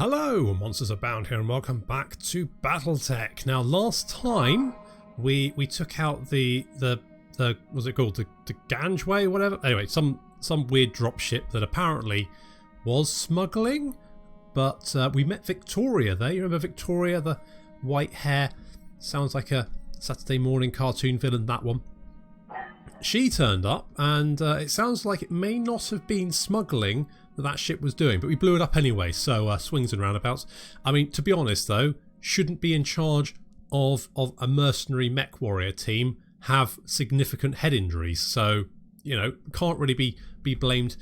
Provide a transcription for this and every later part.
Hello, Monsters Abound here, and welcome back to BattleTech. Now, last time we took out the what's it called, the Ganjway or whatever. Anyway, some weird dropship that apparently was smuggling, but we met Victoria there. You remember Victoria, the white hair, sounds like a Saturday morning cartoon villain, that one. She turned up, and it sounds like it may not have been smuggling that ship was doing, but we blew it up anyway, so swings and roundabouts. I mean, to be honest though, shouldn't be in charge of a mercenary mech warrior team have significant head injuries, so you know, can't really be blamed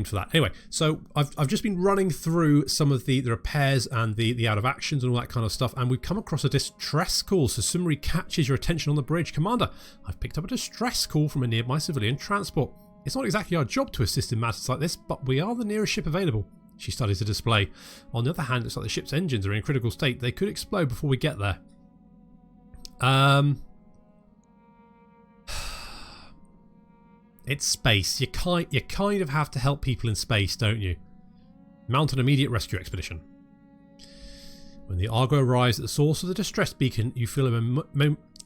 for that. Anyway, so I've just been running through some of the repairs and the out of actions and all that kind of stuff, and we've come across a distress call. So summary catches your attention on the bridge. Commander, I've picked up a distress call from a nearby civilian transport. It's not exactly our job to assist in matters like this, but we are the nearest ship available. She studies the display. On the other hand, it looks like the ship's engines are in a critical state. They could explode before we get there. It's space. You kind of have to help people in space, don't you? Mount an immediate rescue expedition. When the Argo arrives at the source of the distress beacon, you feel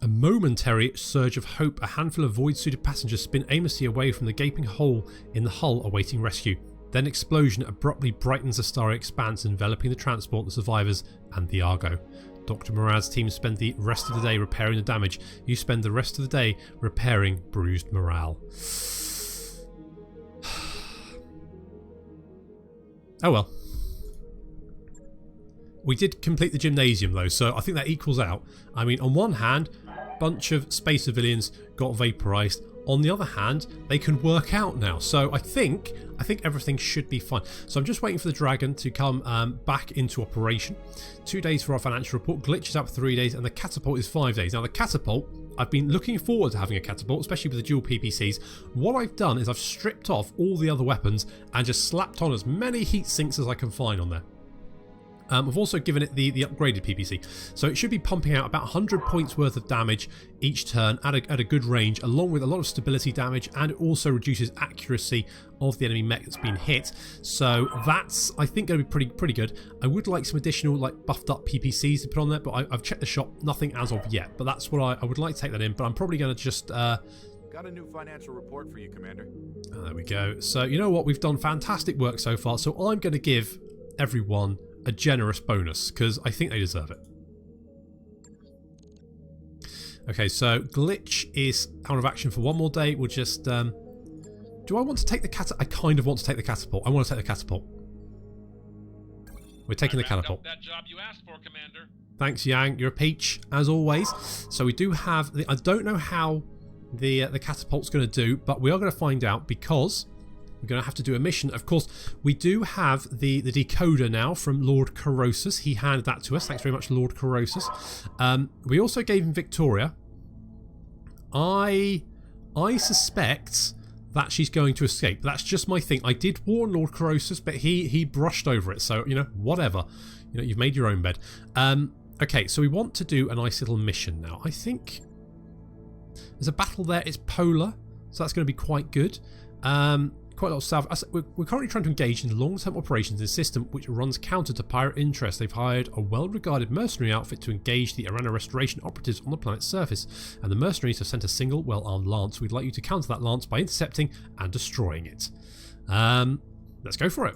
a momentary surge of hope. A handful of void-suited passengers spin aimlessly away from the gaping hole in the hull awaiting rescue. Then explosion abruptly brightens the starry expanse, enveloping the transport, the survivors, and the Argo. Dr. Murad's team spend the rest of the day repairing the damage. You spend the rest of the day repairing bruised morale. Oh well. We did complete the gymnasium though, so I think that equals out. I mean, on one hand, a bunch of space civilians got vaporized. On the other hand, they can work out now. So I think everything should be fine. So I'm just waiting for the Dragon to come back into operation. 2 days for our financial report. Glitch is out for 3 days, and the Catapult is 5 days. Now the Catapult, I've been looking forward to having a Catapult, especially with the dual PPCs. What I've done is I've stripped off all the other weapons and just slapped on as many heat sinks as I can find on there. I've also given it the upgraded PPC, so it should be pumping out about 100 points worth of damage each turn at a good range, along with a lot of stability damage, and it also reduces accuracy of the enemy mech that's been hit. So that's, I think, going to be pretty good. I would like some additional like buffed up PPCs to put on there, but I've checked the shop, nothing as of yet. But that's what I would like to take that in. But I'm probably going to just got a new financial report for you, Commander. There we go. So you know what, we've done fantastic work so far. So I'm going to give everyone a generous bonus because I think they deserve it. Okay, so Glitch is out of action for one more day. We'll just do I want to take the catapult? I kind of want to take the catapult. I want to take the catapult. We're taking the catapult. That job you asked for, Commander. Thanks, Yang. You're a peach as always. So we do have the, I don't know how the catapult's going to do, but we are going to find out because we're going to have to do a mission. Of course, we do have the decoder now from Lord Corrosus. He handed that to us. Thanks very much, Lord Corrosus. We also gave him Victoria. I suspect that she's going to escape. That's just my thing. I did warn Lord Corrosus, but he brushed over it. So, you know, whatever. You know, you've made your own bed. Okay, so we want to do a nice little mission now. I think there's a battle there. It's polar, so that's going to be quite good. Quite a lot of stuff. We're currently trying to engage in long-term operations in a system which runs counter to pirate interests. They've hired a well-regarded mercenary outfit to engage the Arana restoration operatives on the planet's surface, and the mercenaries have sent a single well-armed lance. We'd like you to counter that lance by intercepting and destroying it. Let's go for it.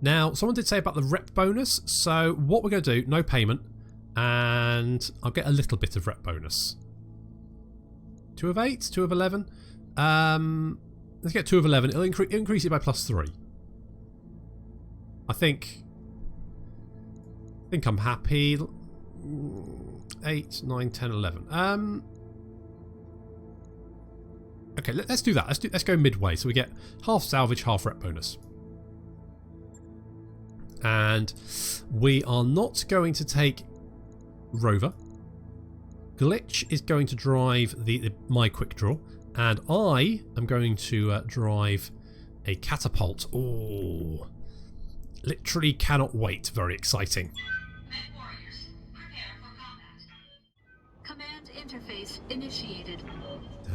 Now, someone did say about the rep bonus, so what we're going to do, no payment, and I'll get a little bit of rep bonus. 2 of 8, 2 of 11. Let's get 2 of 11. It'll increase it by +3. I think I'm happy. 8, 9, 10, 11. Okay, let's do that. Let's go midway. So we get half salvage, half rep bonus. And we are not going to take Rover. Glitch is going to drive my quick draw. And I am going to drive a catapult. Oh, literally cannot wait. Very exciting. Men warriors, prepare for combat. Command interface initiated.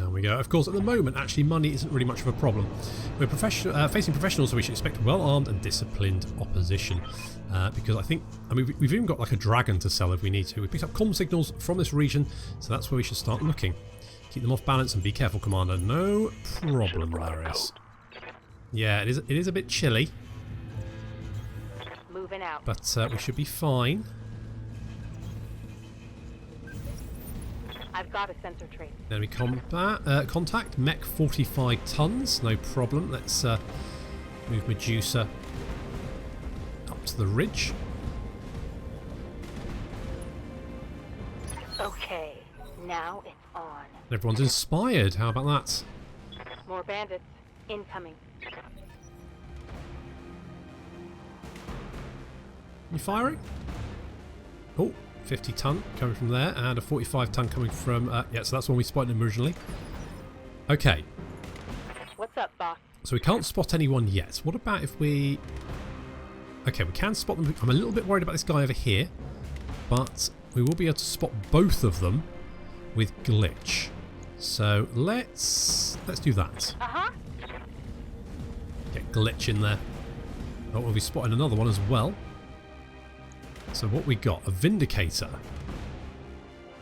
There we go. Of course, at the moment, actually, money isn't really much of a problem. We're facing professionals, so we should expect well-armed and disciplined opposition. Because I mean, we've even got like a dragon to sell if we need to. We picked up comm signals from this region, so that's where we should start looking. Keep them off balance and be careful, Commander. No problem, there is. Yeah, it is a bit chilly. Moving out. But we should be fine. I've got a sensor trace. Enemy combat contact. Mech 45 tons. No problem. Let's move Medusa up to the ridge. Okay, now it's on. Everyone's inspired. How about that? More bandits incoming. You firing? Oh, 50 ton coming from there, and a 45 ton coming from... yeah, so that's when we spotted them originally. Okay. What's up, boss? So we can't spot anyone yet. What about if we... Okay, we can spot them. I'm a little bit worried about this guy over here, but we will be able to spot both of them with glitch. So let's do that. Uh-huh. Get glitch in there. Oh, we'll be spotting another one as well. So what we got? A Vindicator.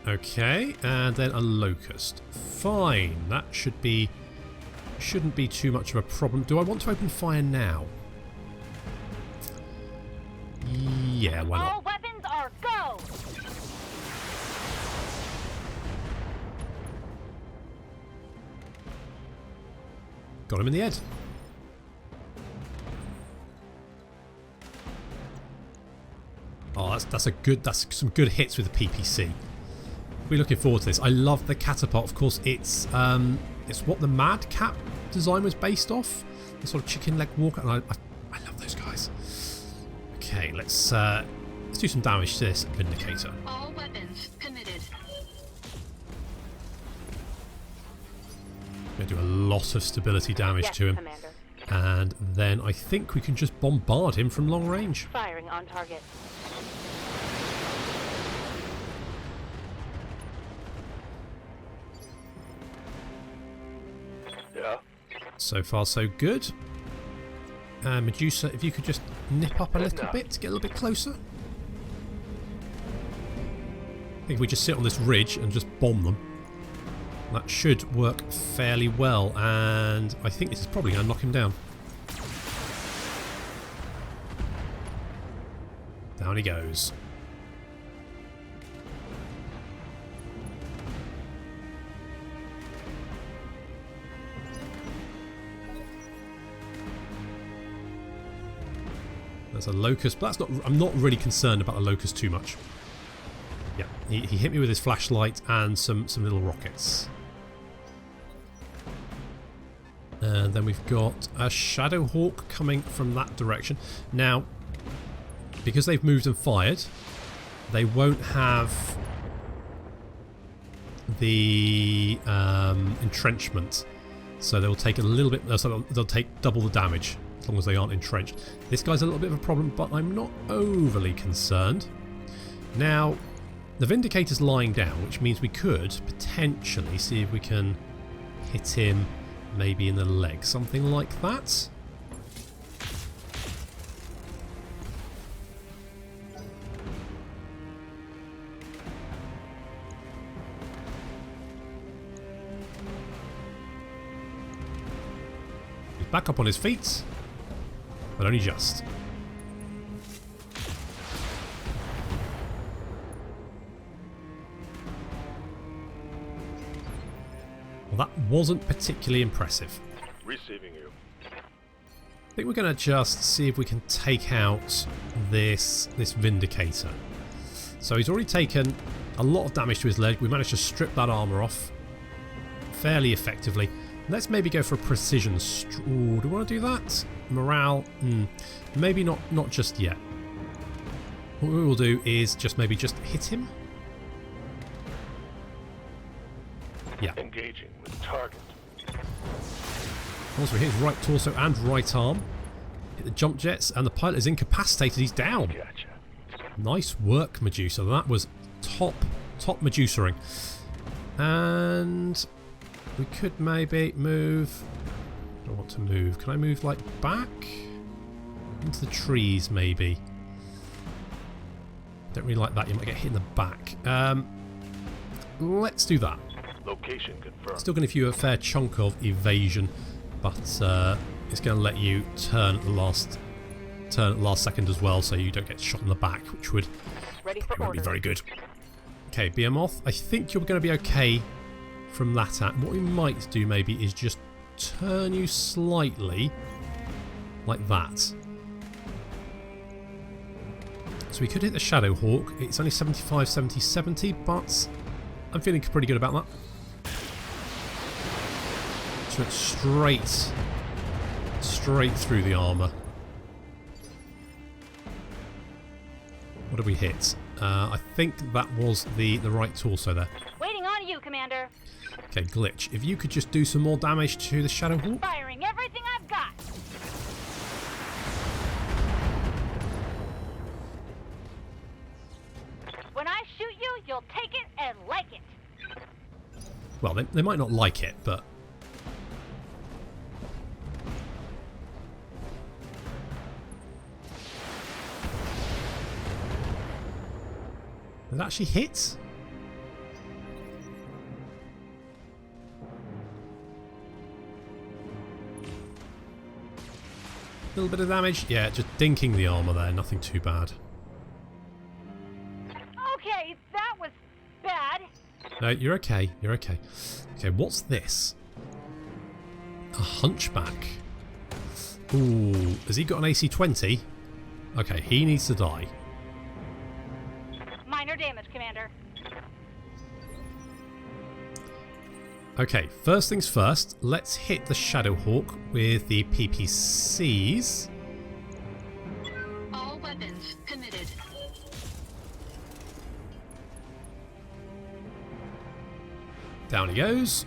Okay, and then a Locust. Fine, that shouldn't be too much of a problem. Do I want to open fire now? Yeah, why not? All weapons are go! Got him in the head. Oh, that's some good hits with the PPC. We're looking forward to this. I love the catapult. Of course, it's what the Madcap design was based off. The sort of chicken leg walker, and I love those guys. Okay, let's do some damage to this Vindicator. All weapons committed. We're going to do a lot of stability damage to him. Commander. And then I think we can just bombard him from long range. Firing on target. Yeah. So far, so good. Medusa, if you could just nip up a little bit to get a little bit closer. I think if we just sit on this ridge and just bomb them, that should work fairly well. And I think this is probably going to knock him down. Down he goes. There's a Locust, but that's not. I'm not really concerned about the Locust too much. Yeah, he hit me with his flashlight and some little rockets. And then we've got a Shadow Hawk coming from that direction. Now, because they've moved and fired, they won't have the entrenchment, so they'll take a little bit. So they'll take double the damage as long as they aren't entrenched. This guy's a little bit of a problem, but I'm not overly concerned. Now, the Vindicator's lying down, which means we could potentially see if we can hit him maybe in the leg, something like that. He's back up on his feet, but only just. Well, that wasn't particularly impressive. Receiving you. I think we're going to just see if we can take out this Vindicator. So he's already taken a lot of damage to his leg. We managed to strip that armor off fairly effectively. Let's maybe go for a precision. Ooh, do we want to do that? Morale? Maybe not just yet. What we will do is just maybe just hit him. Yeah. Engaging with target. Also, hit his right torso and right arm. Hit the jump jets, and the pilot is incapacitated. He's down. Gotcha. Nice work, Medusa. That was top Medusa-ing. And We could maybe move... I don't want to move. Can I move, like, back? Into the trees, maybe. Don't really like that. You might get hit in the back. Let's do that. Location confirmed. Still going to give you a fair chunk of evasion, but it's going to let you turn at the last second as well, so you don't get shot in the back, which would Ready for probably won't be order. very good. Okay, Behemoth, I think you're going to be okay from that at. What we might do maybe is just turn you slightly like that. So we could hit the Shadow Hawk. It's only 75, 70, 70, but I'm feeling pretty good about that. Just went straight through the armour. What did we hit? I think that was the right torso there. Waiting on you, Commander. Okay, Glitch, if you could just do some more damage to the Shadow Hawk. Firing everything I've got. When I shoot you, you'll take it and like it. Well, they might not like it, but... Did it actually hit? A little bit of damage. Yeah, just dinking the armour there. Nothing too bad. Okay, that was bad. No, you're okay. You're okay. Okay, what's this? A hunchback. Ooh, has he got an AC-20? Okay, he needs to die. Minor damage, Commander. Okay, first things first, let's hit the Shadow Hawk with the PPCs. All weapons committed. Down he goes.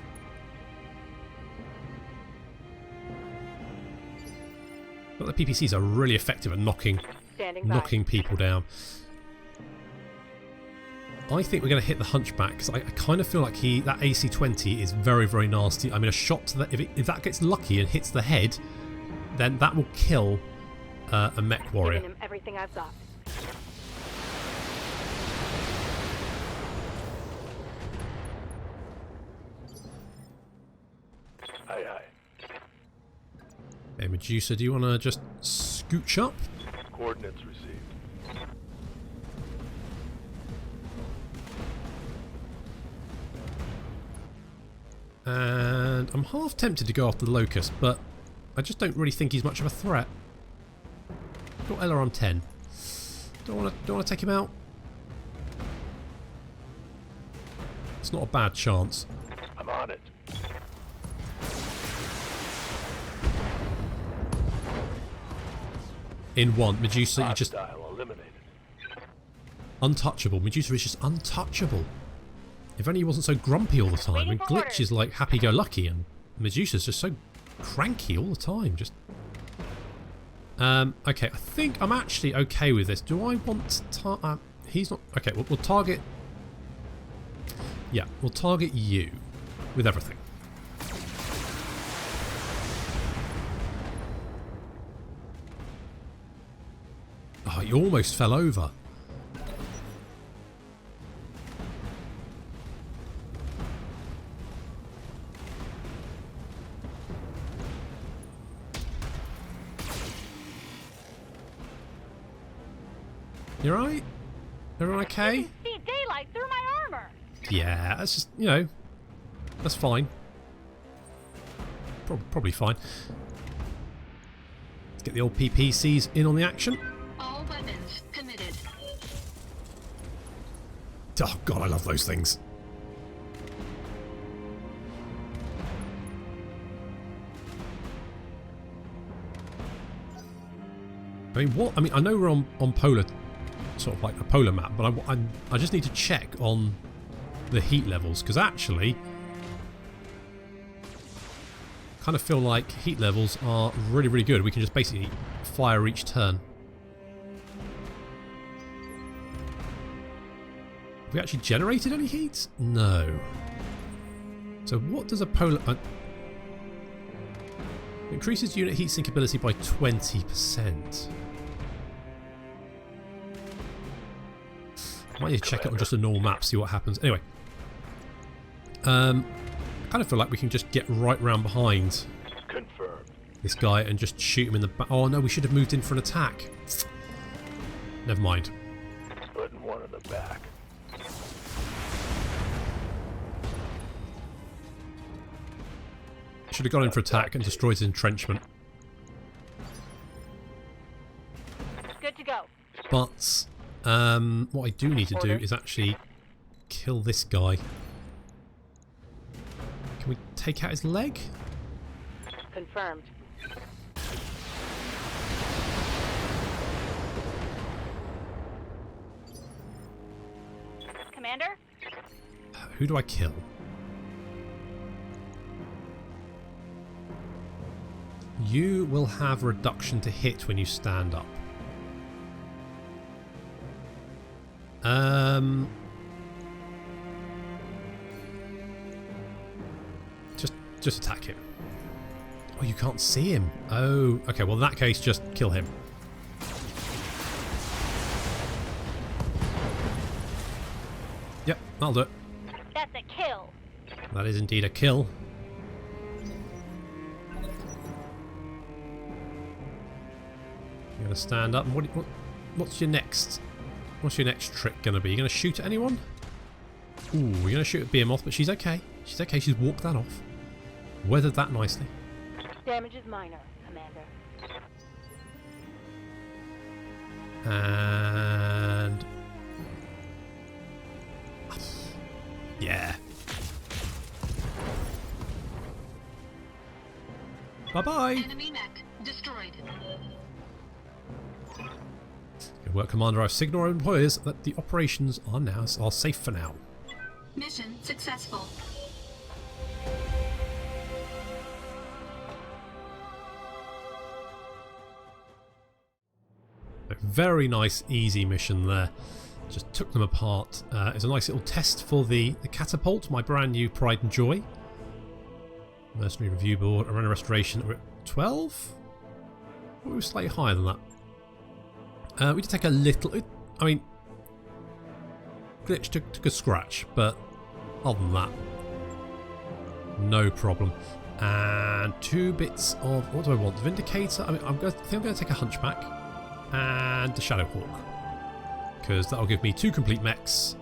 But the PPCs are really effective at knocking people down. I think we're going to hit the Hunchback because I kind of feel like that AC-20 is very, very nasty. I mean, a shot to that, if that gets lucky and hits the head, then that will kill a mech warrior. Giving him everything I've got. Aye, aye. Hey, Medusa, do you want to just scooch up? Coordinates received. And I'm half tempted to go after the Locust, but I just don't really think he's much of a threat. Got Ella on 10. Don't want to take him out. It's not a bad chance. I'm on it. In one, Medusa, you just Hostile eliminated. untouchable. Medusa is just untouchable. If only he wasn't so grumpy all the time. And Glitch is like happy-go-lucky, and Medusa's just so cranky all the time. Just okay, I think I'm actually okay with this. Do I want to he's not... Okay, we'll target... Yeah, we'll target you with everything. Oh, he almost fell over. You alright? Everyone okay? See daylight through my armor. Yeah, that's just, you know, that's fine. Probably fine. Let's get the old PPCs in on the action. All weapons committed. Oh god, I love those things. I mean, what? I mean, I know we're on polar, sort of like a polar map, but I just need to check on the heat levels, because actually, I kind of feel like heat levels are really, really good. We can just basically fire each turn. Have we actually generated any heat? No. So what does a polar... increases unit heatsink ability by 20%. Might need to check it on just a normal map, see what happens. Anyway. I kind of feel like we can just get right round behind Confirmed. this guy and just shoot him in the back. Oh no, we should have moved in for an attack. Never mind. Putting one in the back. Should have gone in for attack and destroyed his entrenchment. Good to go. But what I do need to do is actually kill this guy. Can we take out his leg? Confirmed. Commander? Who do I kill? You will have reduction to hit when you stand up. Just attack him. Oh, you can't see him. Oh, okay. Well, in that case, just kill him. Yep, that'll do it. That's a kill. That is indeed a kill. You're gonna stand up. And what's your next? What's your next trick gonna be? You gonna shoot at anyone? Ooh, you're gonna shoot at Behemoth, but she's okay. She's okay. She's walked that off. Weathered that nicely. Damage is minor, Commander. And yeah. Bye-bye. Enemy mech destroyed. Good work, Commander. I've signaled our employers that the operations are safe for now. Mission successful. A very nice, easy mission there. Just took them apart. It's a nice little test for the catapult, my brand new pride and joy. Mercenary review board, arena restoration. We're at 12? We were slightly higher than that. We did take a little... I mean... glitch took a scratch, but other than that, no problem. And 2 bits of... what do I want? Vindicator? I mean, I think I'm going to take a Hunchback and the Shadowhawk, because that'll give me 2 complete mechs,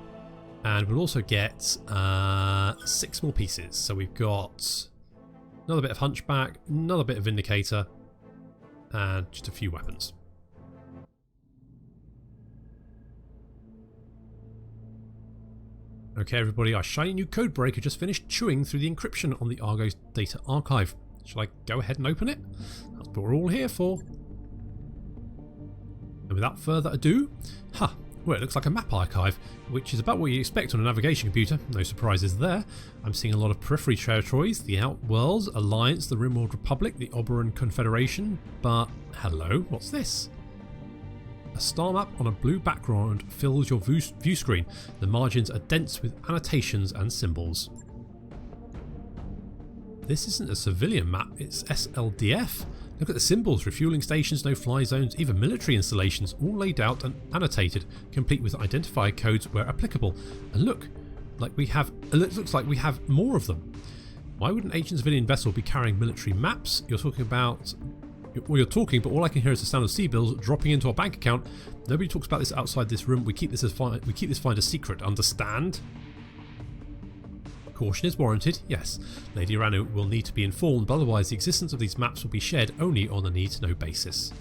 and we'll also get 6 more pieces. So we've got another bit of Hunchback, another bit of Vindicator, and just a few weapons. Okay, everybody, our shiny new codebreaker just finished chewing through the encryption on the Argos data archive. Shall I go ahead and open it? That's what we're all here for. And without further ado, well, it looks like a map archive, which is about what you expect on a navigation computer. No surprises there. I'm seeing a lot of periphery territories, the Outworlds, Alliance, the Rimworld Republic, the Oberon Confederation, but hello, what's this? A star map on a blue background fills your view screen. The margins are dense with annotations and symbols. This isn't a civilian map, it's SLDF. Look at the symbols: refueling stations, no-fly zones, even military installations, all laid out and annotated, complete with identifier codes where applicable. And look, it looks like we have more of them. Why would an ancient civilian vessel be carrying military maps? You're talking, but all I can hear is the sound of sea bills dropping into our bank account. Nobody talks about this outside this room. We keep this find a secret. Understand? Caution is warranted, yes. Lady Ranu will need to be informed, but otherwise the existence of these maps will be shared only on a need-to-know basis.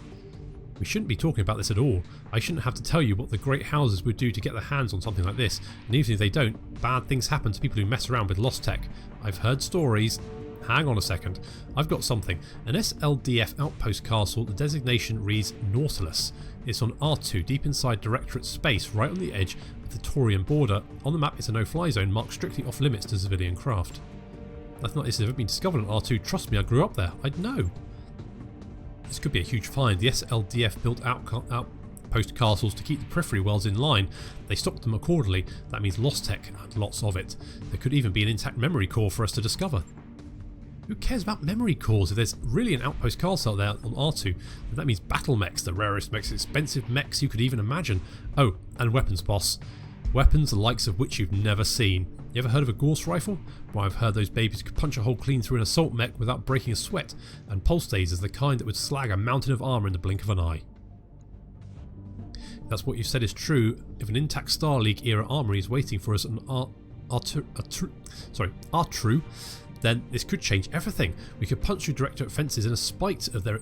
We shouldn't be talking about this at all. I shouldn't have to tell you what the great houses would do to get their hands on something like this, and even if they don't, bad things happen to people who mess around with lost tech. I've heard stories. Hang on a second. I've got something. An SLDF outpost castle, the designation reads Nautilus. It's on R2, deep inside Directorate space, right on the edge of the Taurian border. On the map is a no-fly zone marked strictly off limits to civilian craft. Nothing like this has ever been discovered on R2. Trust me, I grew up there. I'd know. This could be a huge find. The SLDF built outpost castles to keep the periphery worlds in line. They stopped them accordingly. That means Lost Tech had lots of it. There could even be an intact memory core for us to discover. Who cares about memory cores? If there's really an outpost castle there on R2, then that means battle mechs, the rarest, most expensive mechs you could even imagine. Oh, and weapons, boss. Weapons the likes of which you've never seen. You ever heard of a Gauss rifle? Well, I've heard those babies could punch a hole clean through an assault mech without breaking a sweat, and pulse tasers are the kind that would slag a mountain of armour in the blink of an eye. If that's what you said is true, if an intact Star League era armory is waiting for us on R2, then this could change everything. We could punch through Directorate fences in spite of their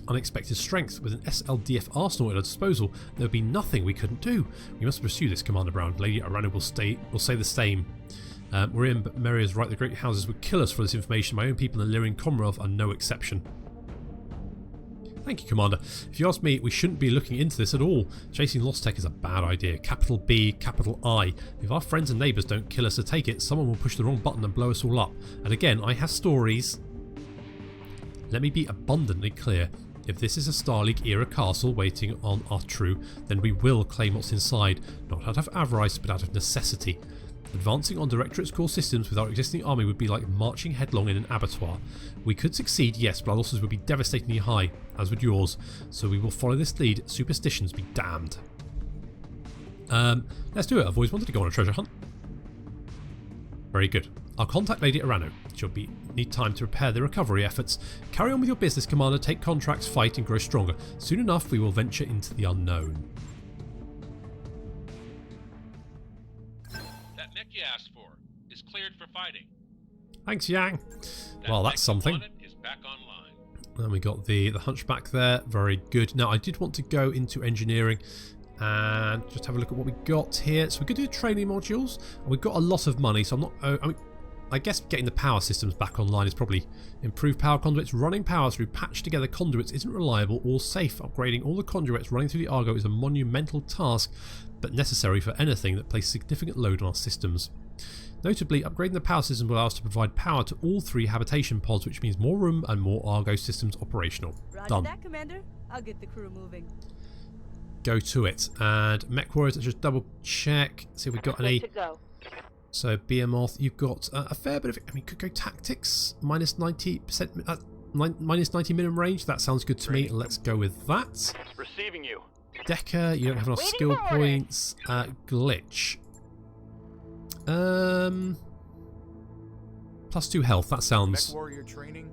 unexpected strength. With an SLDF arsenal at our disposal, there would be nothing we couldn't do. We must pursue this, Commander Brown. Lady Arano will say the same. We're in, but Mary is right. The great houses would kill us for this information. My own people in Lyrian Commonwealth are no exception. Thank you, Commander. If you ask me, we shouldn't be looking into this at all. Chasing Lost Tech is a bad idea. Capital B, capital I. If our friends and neighbours don't kill us to take it, someone will push the wrong button and blow us all up. And again, I have stories. Let me be abundantly clear. If this is a Star League era castle waiting on our true, then we will claim what's inside, not out of avarice, but out of necessity. Advancing on Directorate's core systems with our existing army would be like marching headlong in an abattoir. We could succeed, yes, but our losses would be devastatingly high, as would yours. So we will follow this lead. Superstitions be damned. Let's do it. I've always wanted to go on a treasure hunt. Very good. I'll contact Lady Arano. She'll need time to prepare the recovery efforts. Carry on with your business, Commander. Take contracts, fight, and grow stronger. Soon enough, we will venture into the unknown. That mech you asked for is cleared for fighting. Thanks, Yang. That Well, mech that's something. you wanted is back online. And we got the Hunchback there. Very good. Now, I did want to go into engineering and just have a look at what we got here. So we could do training modules. We've got a lot of money, so I'm not... I guess getting the power systems back online is probably improved power conduits. Running power through patched together conduits isn't reliable or safe. Upgrading all the conduits running through the Argo is a monumental task, but necessary for anything that places significant load on our systems. Notably, upgrading the power system will allow us to provide power to all 3 habitation pods, which means more room and more Argo systems operational. Roger Done. that, Commander. I'll get the crew moving. Go to it. And Mech Warriors, let's just double check, see if we've got any... Good to go. So, Behemoth, you've got a fair bit of... I mean, could go tactics, minus 90%, minus 90 minimum range. That sounds good to me. Let's go with that. Receiving you. Decker, you don't have enough Waiting skill for orders. points. Glitch. +2 health. That sounds...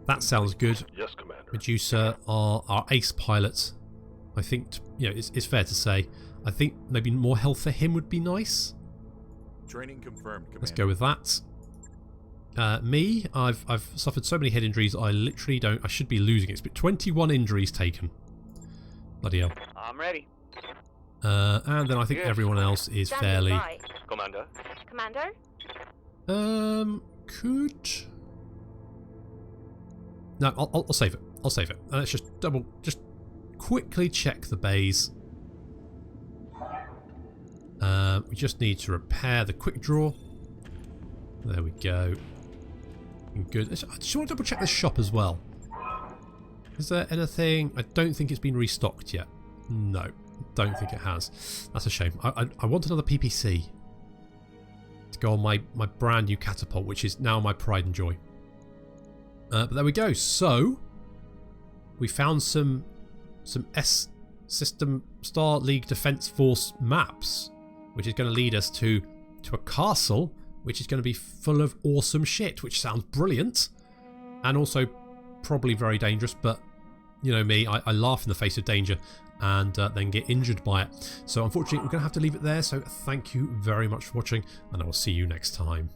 That sounds good. Yes, Commander. Medusa, our ace pilot. I think, you know, it's fair to say. I think maybe more health for him would be nice. Training confirmed, Commander. Let's go with that. Me, I've suffered so many head injuries, I literally don't... I should be losing it. It's been 21 injuries taken. Bloody hell. I'm ready. And then I think Yes. everyone else is Standing fairly... by. Commander. Commander? Could... No, I'll save it. I'll save it. Let's just just quickly check the bays. We just need to repair the quick draw. There we go. Good. I just want to double check the shop as well. Is there anything? I don't think it's been restocked yet. No, don't think it has. That's a shame. I want another PPC to go on my brand new catapult, which is now my pride and joy. But there we go. So we found some S System Star League Defense Force maps, which is going to lead us to a castle, which is going to be full of awesome shit, which sounds brilliant, and also probably very dangerous. But you know me, I laugh in the face of danger and then get injured by it. So unfortunately, we're going to have to leave it there. So thank you very much for watching, and I will see you next time.